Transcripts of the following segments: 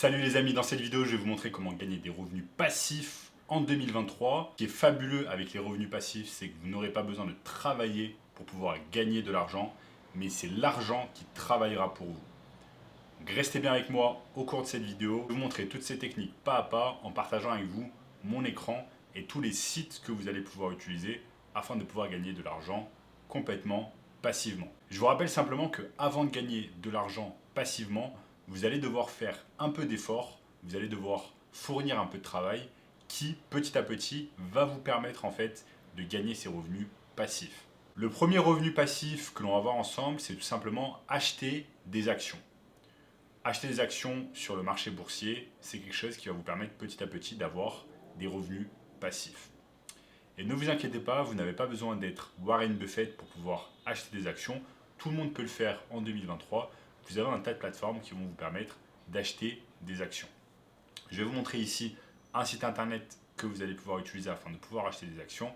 Salut les amis, dans cette vidéo je vais vous montrer comment gagner des revenus passifs en 2023. Ce qui est fabuleux avec les revenus passifs, c'est que vous n'aurez pas besoin de travailler pour pouvoir gagner de l'argent, mais c'est l'argent qui travaillera pour vous. Donc restez bien avec moi au cours de cette vidéo. Je vais vous montrer toutes ces techniques pas à pas en partageant avec vous mon écran et tous les sites que vous allez pouvoir utiliser afin de pouvoir gagner de l'argent complètement passivement. Je vous rappelle simplement que avant de gagner de l'argent passivement, vous allez devoir faire un peu d'effort, vous allez devoir fournir un peu de travail qui, petit à petit, va vous permettre en fait de gagner ces revenus passifs. Le premier revenu passif que l'on va voir ensemble, c'est tout simplement acheter des actions. Acheter des actions sur le marché boursier, c'est quelque chose qui va vous permettre petit à petit d'avoir des revenus passifs. Et ne vous inquiétez pas, vous n'avez pas besoin d'être Warren Buffett pour pouvoir acheter des actions. Tout le monde peut le faire en 2023. Vous avez un tas de plateformes qui vont vous permettre d'acheter des actions. Je vais vous montrer ici un site internet que vous allez pouvoir utiliser afin de pouvoir acheter des actions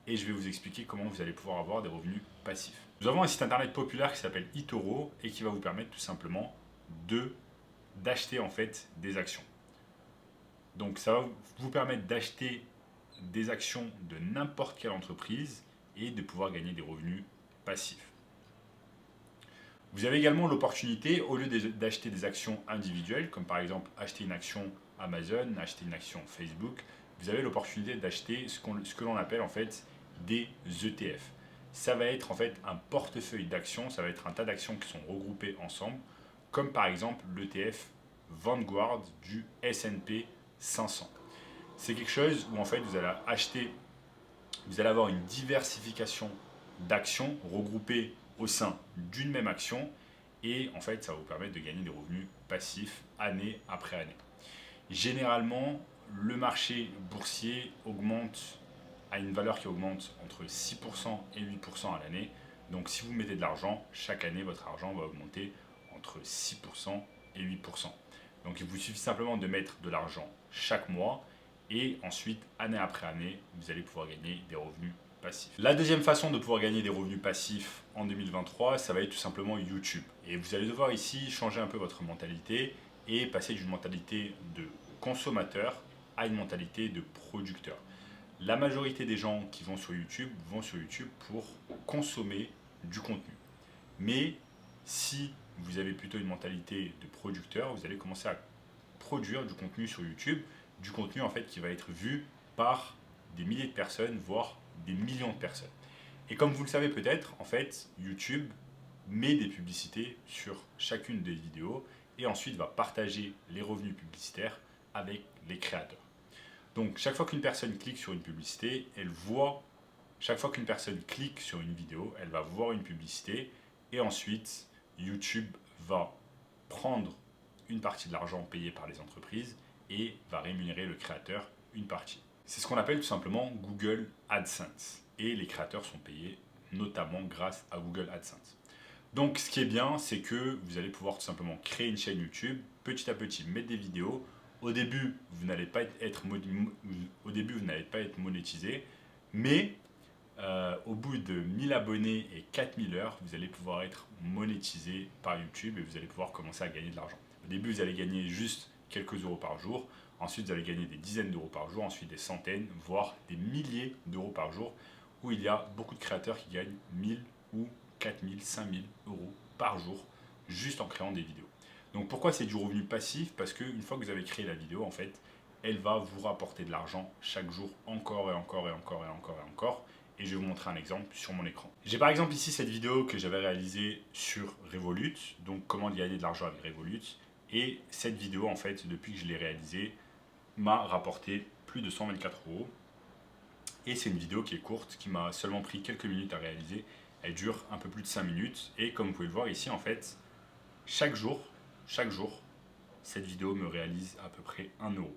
et je vais vous expliquer comment vous allez pouvoir avoir des revenus passifs. Nous avons un site internet populaire qui s'appelle eToro et qui va vous permettre tout simplement d'acheter en fait des actions. Donc ça va vous permettre d'acheter des actions de n'importe quelle entreprise et de pouvoir gagner des revenus passifs. Vous avez également l'opportunité, au lieu d'acheter des actions individuelles, comme par exemple acheter une action Amazon, acheter une action Facebook, vous avez l'opportunité d'acheter ce que l'on appelle en fait des ETF. Ça va être en fait un portefeuille d'actions, ça va être un tas d'actions qui sont regroupées ensemble, comme par exemple l'ETF Vanguard du S&P 500. C'est quelque chose où en fait vous allez avoir une diversification d'actions regroupées au sein d'une même action et en fait ça va vous permettre de gagner des revenus passifs année après année. Généralement, le marché boursier augmente à une valeur qui augmente entre 6% et 8% à l'année. Donc si vous mettez de l'argent, chaque année votre argent va augmenter entre 6% et 8%. Donc il vous suffit simplement de mettre de l'argent chaque mois et ensuite, année après année, vous allez pouvoir gagner des revenus passifs. La deuxième façon de pouvoir gagner des revenus passifs en 2023, ça va être tout simplement YouTube. Et vous allez devoir ici changer un peu votre mentalité et passer d'une mentalité de consommateur à une mentalité de producteur. La majorité des gens qui vont sur YouTube pour consommer du contenu. Mais si vous avez plutôt une mentalité de producteur, vous allez commencer à produire du contenu sur YouTube, du contenu en fait qui va être vu par des milliers de personnes, voire des millions de personnes. Et comme vous le savez peut-être, en fait, YouTube met des publicités sur chacune des vidéos et ensuite va partager les revenus publicitaires avec les créateurs. Donc chaque fois qu'une personne clique sur une publicité, chaque fois qu'une personne clique sur une vidéo, elle va voir une publicité et ensuite YouTube va prendre une partie de l'argent payé par les entreprises et va rémunérer le créateur une partie. C'est ce qu'on appelle tout simplement Google AdSense. Et les créateurs sont payés notamment grâce à Google AdSense. Donc ce qui est bien, c'est que vous allez pouvoir tout simplement créer une chaîne YouTube, petit à petit mettre des vidéos. Au début, vous n'allez pas être monétisé, mais au bout de 1000 abonnés et 4000 heures, vous allez pouvoir être monétisé par YouTube et vous allez pouvoir commencer à gagner de l'argent. Au début, vous allez gagner juste quelques euros par jour. Ensuite, vous allez gagner des dizaines d'euros par jour, ensuite des centaines, voire des milliers d'euros par jour, où il y a beaucoup de créateurs qui gagnent 1000 ou 4000, 5000 euros par jour, juste en créant des vidéos. Donc pourquoi c'est du revenu passif? Parce qu'une fois que vous avez créé la vidéo, en fait, elle va vous rapporter de l'argent chaque jour, encore et encore et encore et encore et encore. Et je vais vous montrer un exemple sur mon écran. J'ai par exemple ici cette vidéo que j'avais réalisée sur Revolut, donc comment gagner de l'argent avec Revolut. Et cette vidéo, en fait, depuis que je l'ai réalisée, m'a rapporté plus de 124 euros. Et c'est une vidéo qui est courte, qui m'a seulement pris quelques minutes à réaliser. Elle dure un peu plus de 5 minutes. Et comme vous pouvez le voir ici, en fait, chaque jour, cette vidéo me réalise à peu près 1 euro.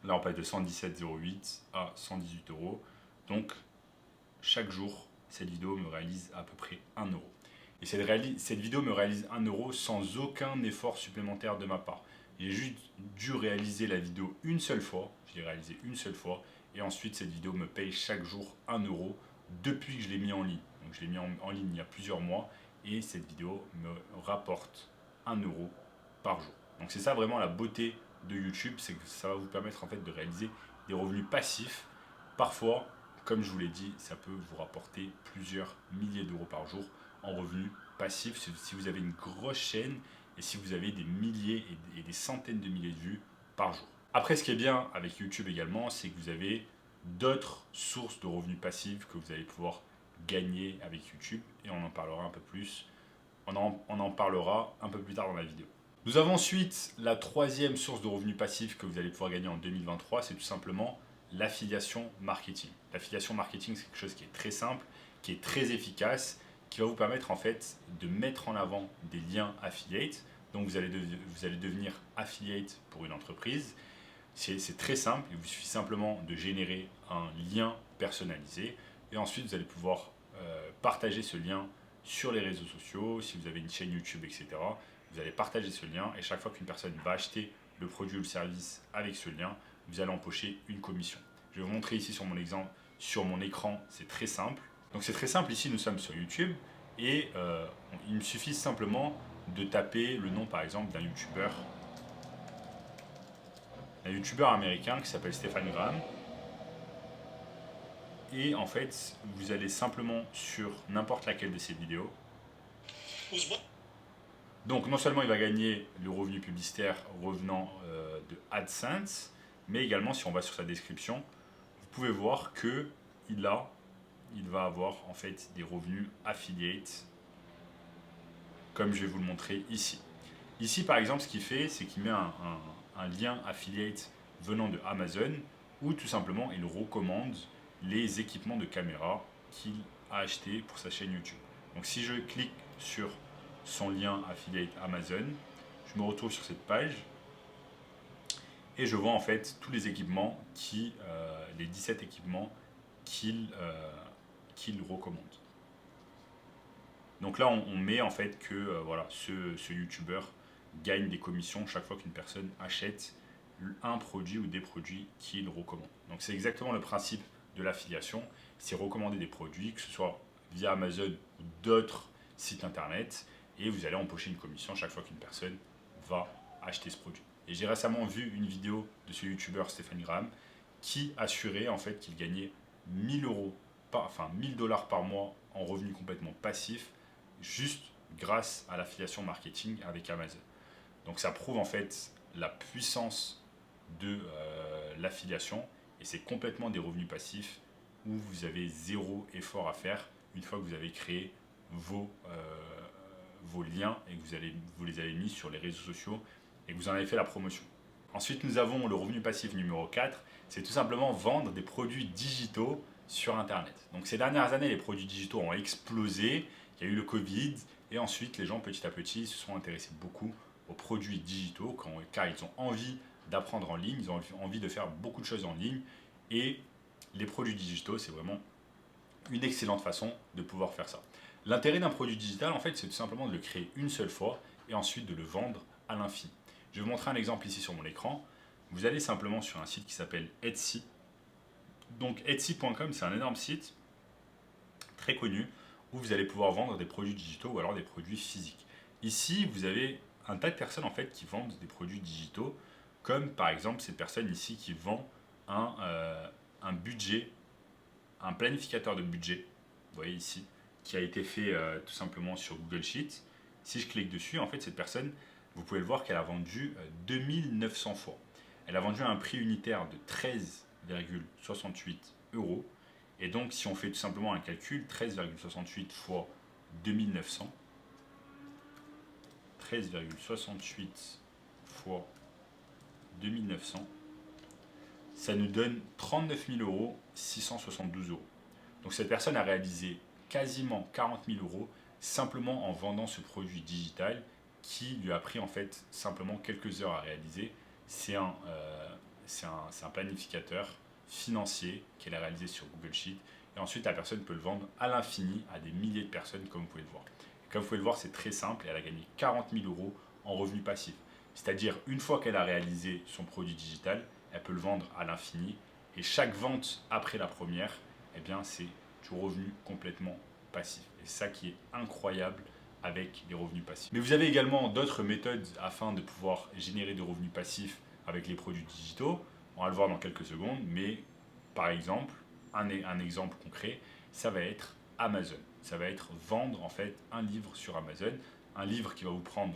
Là, on passe de 117,08 à 118 euros. Donc, chaque jour, cette vidéo me réalise à peu près 1 euro. Et cette vidéo me réalise 1 euro sans aucun effort supplémentaire de ma part. J'ai juste dû réaliser la vidéo une seule fois. Je l'ai réalisée une seule fois. Et ensuite, cette vidéo me paye chaque jour 1 euro depuis que je l'ai mis en ligne. Donc, je l'ai mis en ligne il y a plusieurs mois. Et cette vidéo me rapporte 1 euro par jour. Donc c'est ça vraiment la beauté de YouTube, c'est que ça va vous permettre en fait de réaliser des revenus passifs. Parfois, comme je vous l'ai dit, ça peut vous rapporter plusieurs milliers d'euros par jour en revenus passifs si vous avez une grosse chaîne et si vous avez des milliers et des centaines de milliers de vues par jour. Après, ce qui est bien avec YouTube également, c'est que vous avez d'autres sources de revenus passifs que vous allez pouvoir gagner avec YouTube et on en parlera un peu plus. On en parlera un peu plus tard dans la vidéo. Nous avons ensuite la troisième source de revenus passifs que vous allez pouvoir gagner en 2023, c'est tout simplement l'affiliation marketing. L'affiliation marketing, c'est quelque chose qui est très simple, qui est très efficace, qui va vous permettre en fait de mettre en avant des liens affiliates. Donc vous allez devenir affiliate pour une entreprise. C'est très simple, il vous suffit simplement de générer un lien personnalisé et ensuite vous allez pouvoir partager ce lien sur les réseaux sociaux, si vous avez une chaîne YouTube, etc. Vous allez partager ce lien et chaque fois qu'une personne va acheter le produit ou le service avec ce lien, vous allez empocher une commission. Je vais vous montrer ici sur mon exemple, sur mon écran, c'est très simple. Donc c'est très simple, ici nous sommes sur YouTube et il me suffit simplement de taper le nom par exemple d'un YouTuber américain qui s'appelle Stephen Graham. Et en fait, vous allez simplement sur n'importe laquelle de ces vidéos. Donc non seulement il va gagner le revenu publicitaire revenant de AdSense, mais également si on va sur sa description, vous pouvez voir que il va avoir en fait des revenus affiliate, comme je vais vous le montrer ici. Ici par exemple, ce qu'il fait, c'est qu'il met un lien affiliate venant de Amazon, ou tout simplement il recommande les équipements de caméra qu'il a acheté pour sa chaîne YouTube. Donc si je clique sur son lien affiliate Amazon, je me retrouve sur cette page et je vois en fait tous les équipements les 17 équipements qu'il recommande. Donc là on met en fait que voilà, ce YouTuber gagne des commissions chaque fois qu'une personne achète un produit ou des produits qu'il recommande. Donc c'est exactement le principe de l'affiliation, c'est recommander des produits, que ce soit via Amazon ou d'autres sites internet, et vous allez empocher une commission chaque fois qu'une personne va acheter ce produit. Et j'ai récemment vu une vidéo de ce youtubeur Stephen Graham qui assurait en fait qu'il gagnait 1000 $ par mois en revenus complètement passifs, juste grâce à l'affiliation marketing avec Amazon. Donc ça prouve en fait la puissance de l'affiliation et c'est complètement des revenus passifs où vous avez zéro effort à faire une fois que vous avez créé vos liens et que vous les avez mis sur les réseaux sociaux et que vous en avez fait la promotion. Ensuite, nous avons le revenu passif numéro 4, c'est tout simplement vendre des produits digitaux sur Internet. Donc ces dernières années, les produits digitaux ont explosé, il y a eu le Covid et ensuite les gens petit à petit se sont intéressés beaucoup aux produits digitaux car ils ont envie d'apprendre en ligne, ils ont envie de faire beaucoup de choses en ligne et les produits digitaux, c'est vraiment une excellente façon de pouvoir faire ça. L'intérêt d'un produit digital, en fait, c'est tout simplement de le créer une seule fois et ensuite de le vendre à l'infini. Je vais vous montrer un exemple ici sur mon écran. Vous allez simplement sur un site qui s'appelle Etsy. Donc Etsy.com, c'est un énorme site très connu où vous allez pouvoir vendre des produits digitaux ou alors des produits physiques. Ici, vous avez un tas de personnes en fait qui vendent des produits digitaux, comme par exemple cette personne ici qui vend un budget, un planificateur de budget, vous voyez ici, qui a été fait tout simplement sur Google Sheets. Si je clique dessus, en fait cette personne, vous pouvez le voir qu'elle a vendu 2900 fois. Elle a vendu à un prix unitaire de 13,68 €. Et donc si on fait tout simplement un calcul, 13,68 fois 2900, 13,68 fois 2900, ça nous donne 39 672 €. Donc cette personne a réalisé quasiment 40 000 € simplement en vendant ce produit digital qui lui a pris en fait simplement quelques heures à réaliser. C'est un planificateur financier qu'elle a réalisé sur Google Sheet et ensuite la personne peut le vendre à l'infini à des milliers de personnes comme vous pouvez le voir. Et comme vous pouvez le voir, c'est très simple et elle a gagné 40 000 € en revenus passifs. C'est-à-dire une fois qu'elle a réalisé son produit digital, elle peut le vendre à l'infini et chaque vente après la première, eh bien c'est du revenu complètement passif. Et ça qui est incroyable avec des revenus passifs. Mais vous avez également d'autres méthodes afin de pouvoir générer des revenus passifs avec les produits digitaux. On va le voir dans quelques secondes, mais par exemple, un exemple concret, ça va être Amazon. Ça va être vendre en fait un livre sur Amazon, un livre qui va vous prendre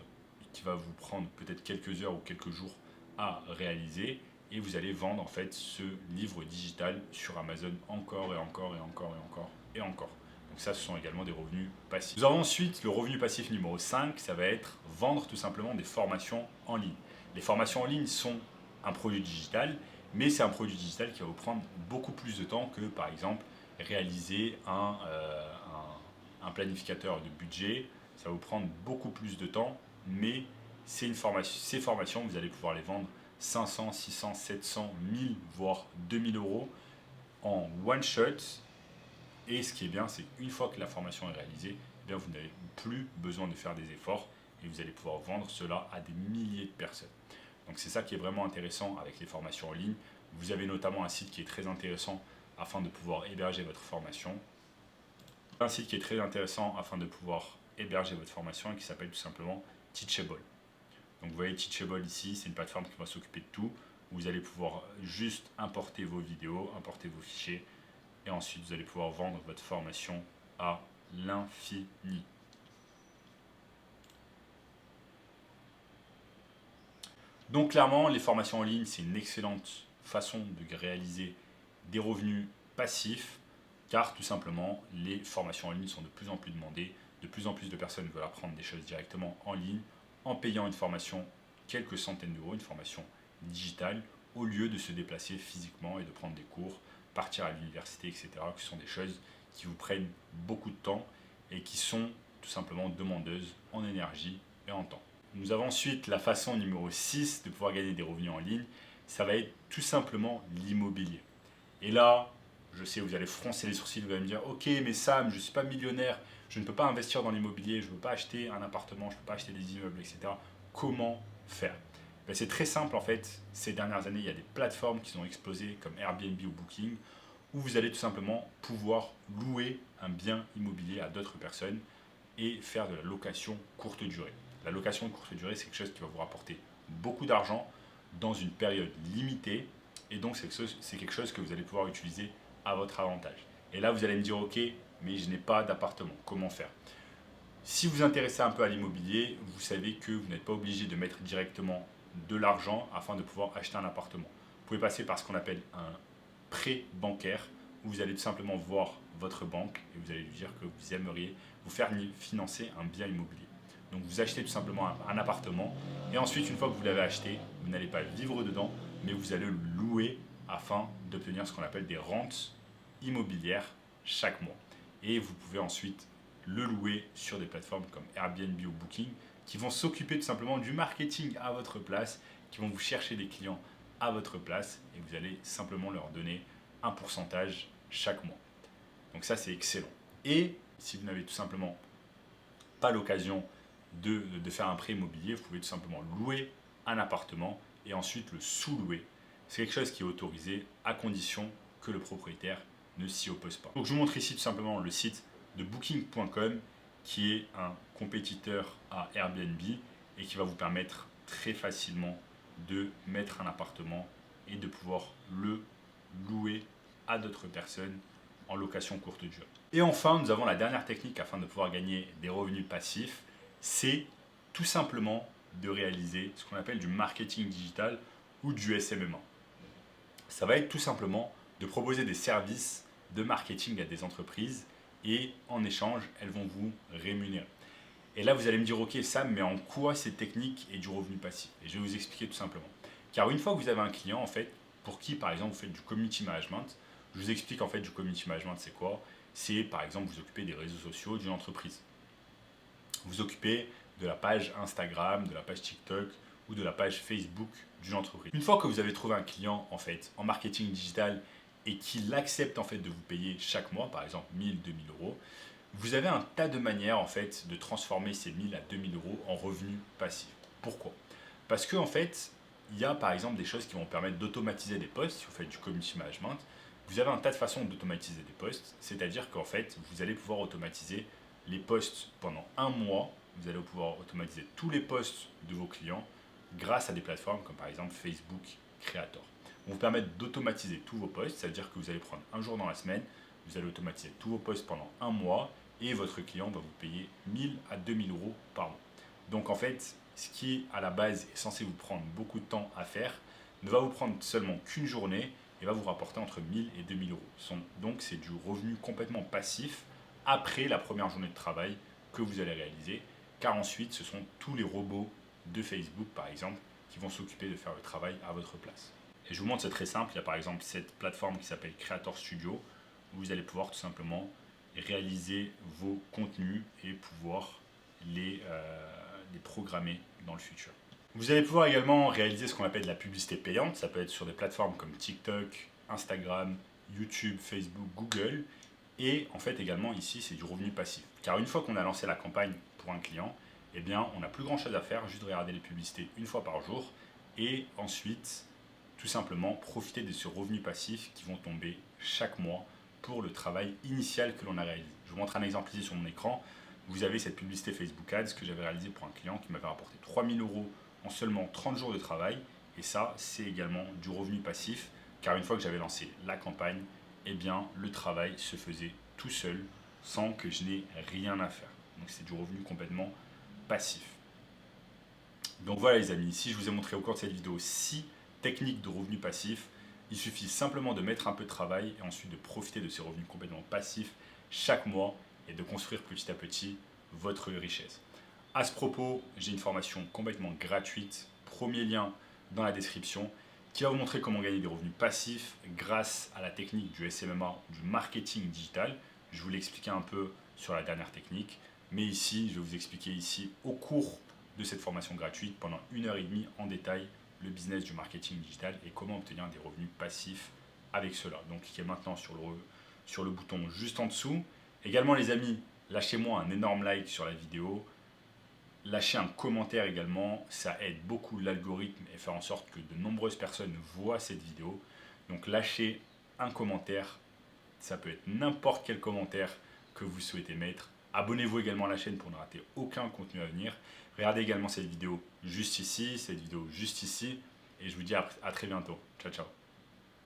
peut-être quelques heures ou quelques jours à réaliser, et vous allez vendre en fait ce livre digital sur Amazon encore et encore et encore et encore et encore. Donc ça, ce sont également des revenus passifs. Nous avons ensuite le revenu passif numéro 5, ça va être vendre tout simplement des formations en ligne. Les formations en ligne sont un produit digital, mais c'est un produit digital qui va vous prendre beaucoup plus de temps que par exemple réaliser un planificateur de budget. Ça va vous prendre beaucoup plus de temps, mais ces formations, vous allez pouvoir les vendre 500, 600, 700, 1000, voire 2000 euros en one shot. Et ce qui est bien, c'est qu'une fois que la formation est réalisée, eh bien, vous n'avez plus besoin de faire des efforts et vous allez pouvoir vendre cela à des milliers de personnes. Donc c'est ça qui est vraiment intéressant avec les formations en ligne. Vous avez notamment un site qui est très intéressant afin de pouvoir héberger votre formation. Un site qui est très intéressant afin de pouvoir héberger votre formation et qui s'appelle tout simplement Teachable. Donc vous voyez Teachable ici, c'est une plateforme qui va s'occuper de tout. Vous allez pouvoir juste importer vos vidéos, importer vos fichiers et ensuite vous allez pouvoir vendre votre formation à l'infini. Donc clairement, les formations en ligne, c'est une excellente façon de réaliser des revenus passifs, car tout simplement, les formations en ligne sont de plus en plus demandées, de plus en plus de personnes veulent apprendre des choses directement en ligne, en payant une formation quelques centaines d'euros, une formation digitale, au lieu de se déplacer physiquement et de prendre des cours, partir à l'université, etc., qui sont des choses qui vous prennent beaucoup de temps et qui sont tout simplement demandeuses en énergie et en temps. Nous avons ensuite la façon numéro 6 de pouvoir gagner des revenus en ligne. Ça va être tout simplement l'immobilier. Et là, je sais, vous allez froncer les sourcils, vous allez me dire « Ok, mais Sam, je ne suis pas millionnaire, je ne peux pas investir dans l'immobilier, je ne peux pas acheter un appartement, je ne peux pas acheter des immeubles, etc. Comment faire ?» Ben, c'est très simple en fait. Ces dernières années, il y a des plateformes qui ont explosé comme Airbnb ou Booking, où vous allez tout simplement pouvoir louer un bien immobilier à d'autres personnes et faire de la location courte durée. La location de courte durée, c'est quelque chose qui va vous rapporter beaucoup d'argent dans une période limitée. Et donc, c'est quelque chose que vous allez pouvoir utiliser à votre avantage. Et là, vous allez me dire, ok, mais je n'ai pas d'appartement. Comment faire? Si vous vous intéressez un peu à l'immobilier, vous savez que vous n'êtes pas obligé de mettre directement de l'argent afin de pouvoir acheter un appartement. Vous pouvez passer par ce qu'on appelle un prêt bancaire, où vous allez tout simplement voir votre banque et vous allez lui dire que vous aimeriez vous faire financer un bien immobilier. Donc vous achetez tout simplement un appartement et ensuite, une fois que vous l'avez acheté, vous n'allez pas vivre dedans, mais vous allez le louer afin d'obtenir ce qu'on appelle des rentes immobilières chaque mois. Et vous pouvez ensuite le louer sur des plateformes comme Airbnb ou Booking qui vont s'occuper tout simplement du marketing à votre place, qui vont vous chercher des clients à votre place et vous allez simplement leur donner un pourcentage chaque mois. Donc ça, c'est excellent. Et si vous n'avez tout simplement pas l'occasion de faire un prêt immobilier, vous pouvez tout simplement louer un appartement et ensuite le sous-louer. C'est quelque chose qui est autorisé à condition que le propriétaire ne s'y oppose pas. Donc je vous montre ici tout simplement le site de booking.com qui est un compétiteur à Airbnb et qui va vous permettre très facilement de mettre un appartement et de pouvoir le louer à d'autres personnes en location courte durée. Et enfin, nous avons la dernière technique afin de pouvoir gagner des revenus passifs, c'est tout simplement de réaliser ce qu'on appelle du marketing digital ou du SMMA. Ça va être tout simplement de proposer des services de marketing à des entreprises et en échange, elles vont vous rémunérer. Et là, vous allez me dire, ok Sam, mais en quoi cette technique est du revenu passif? Et je vais vous expliquer tout simplement. Car une fois que vous avez un client, en fait, pour qui, par exemple, vous faites du community management, je vous explique en fait du community management, c'est quoi? C'est, par exemple, vous occupez des réseaux sociaux d'une entreprise. Vous occupez de la page Instagram, de la page TikTok ou de la page Facebook d'une entreprise. Une fois que vous avez trouvé un client, en fait, en marketing digital et qu'il accepte, en fait, de vous payer chaque mois, par exemple 1000, 2000 euros, vous avez un tas de manières, en fait, de transformer ces 1000 à 2000 euros en revenus passifs. Pourquoi? Parce que, en fait, il y a par exemple des choses qui vont permettre d'automatiser des posts. Si vous faites du community management, vous avez un tas de façons d'automatiser des posts, c'est-à-dire qu'en fait, vous allez pouvoir automatiser les posts pendant un mois. Vous allez pouvoir automatiser tous les posts de vos clients grâce à des plateformes comme par exemple Facebook Creator. On vous permettre d'automatiser tous vos posts, c'est-à-dire que vous allez prendre un jour dans la semaine, vous allez automatiser tous vos posts pendant un mois et votre client va vous payer 1000 à 2000 euros par mois. Donc en fait, ce qui à la base est censé vous prendre beaucoup de temps à faire ne va vous prendre seulement qu'une journée et va vous rapporter entre 1000 et 2000 euros. Donc c'est du revenu complètement passif après la première journée de travail que vous allez réaliser, car ensuite ce sont tous les robots de Facebook par exemple qui vont s'occuper de faire le travail à votre place. Et je vous montre, c'est très simple. Il y a par exemple cette plateforme qui s'appelle Creator Studio où vous allez pouvoir tout simplement réaliser vos contenus et pouvoir les programmer dans le futur. Vous allez pouvoir également réaliser ce qu'on appelle de la publicité payante. Ça peut être sur des plateformes comme TikTok, Instagram, YouTube, Facebook, Google. Et en fait également ici c'est du revenu passif. Car une fois qu'on a lancé la campagne pour un client, eh bien on n'a plus grand chose à faire, juste regarder les publicités une fois par jour et ensuite tout simplement profiter de ces revenus passifs qui vont tomber chaque mois pour le travail initial que l'on a réalisé. Je vous montre un exemple ici sur mon écran. Vous avez cette publicité Facebook Ads que j'avais réalisée pour un client qui m'avait rapporté 3000 euros en seulement 30 jours de travail. Et ça, c'est également du revenu passif, car une fois que j'avais lancé la campagne, eh bien, le travail se faisait tout seul, sans que je n'ai rien à faire. Donc c'est du revenu complètement passif. Donc voilà les amis, ici je vous ai montré au cours de cette vidéo 6 techniques de revenus passifs. Il suffit simplement de mettre un peu de travail et ensuite de profiter de ces revenus complètement passifs chaque mois et de construire petit à petit votre richesse. À ce propos, j'ai une formation complètement gratuite, premier lien dans la description, qui va vous montrer comment gagner des revenus passifs grâce à la technique du SMMA, du marketing digital. Je vous l'ai expliqué un peu sur la dernière technique, mais ici, je vais vous expliquer ici au cours de cette formation gratuite pendant 1h30 en détail le business du marketing digital et comment obtenir des revenus passifs avec cela. Donc cliquez maintenant sur le bouton juste en dessous. Également les amis, lâchez-moi un énorme like sur la vidéo. Lâchez un commentaire également, ça aide beaucoup l'algorithme et faire en sorte que de nombreuses personnes voient cette vidéo. Donc lâchez un commentaire, ça peut être n'importe quel commentaire que vous souhaitez mettre. Abonnez-vous également à la chaîne pour ne rater aucun contenu à venir. Regardez également cette vidéo juste ici, cette vidéo juste ici. Et je vous dis à très bientôt. Ciao, ciao.